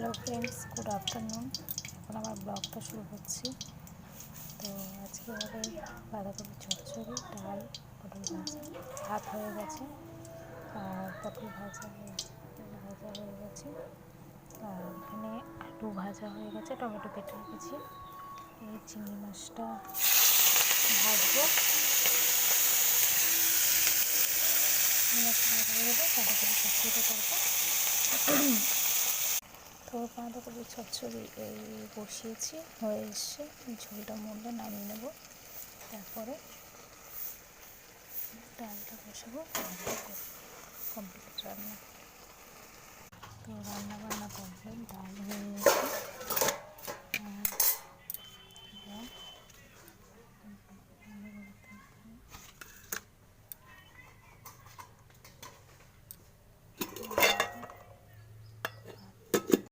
Hello friends, good afternoon. এখন আমার ব্লগটা শুরু করছি। তো আজকে হবে বাঁধাকপি চচ্চড়ি, ডাল, পটল ভাজা। ভাত হয়ে গেছে আর পটল ভাজা হয়ে গেছে। আর এখানে আলু ভাজা হয়ে গেছে, টমেটো কেটে রেখেছি। এই চিংড়ি মাছটা ভাজবো। ভাজা হয়ে গেলে বাঁধাকপি চচ্চড়িটা করবো। তো বাঁধাকপি চচ্চড়ি এই বসিয়েছি, হয়ে এসছে। ঝোলটা মরলে নামিয়ে নেব, তারপরে ডালটা বসাবো। কমপ্লিট রান্না। তো রান্না বান্না কমপ্লিট।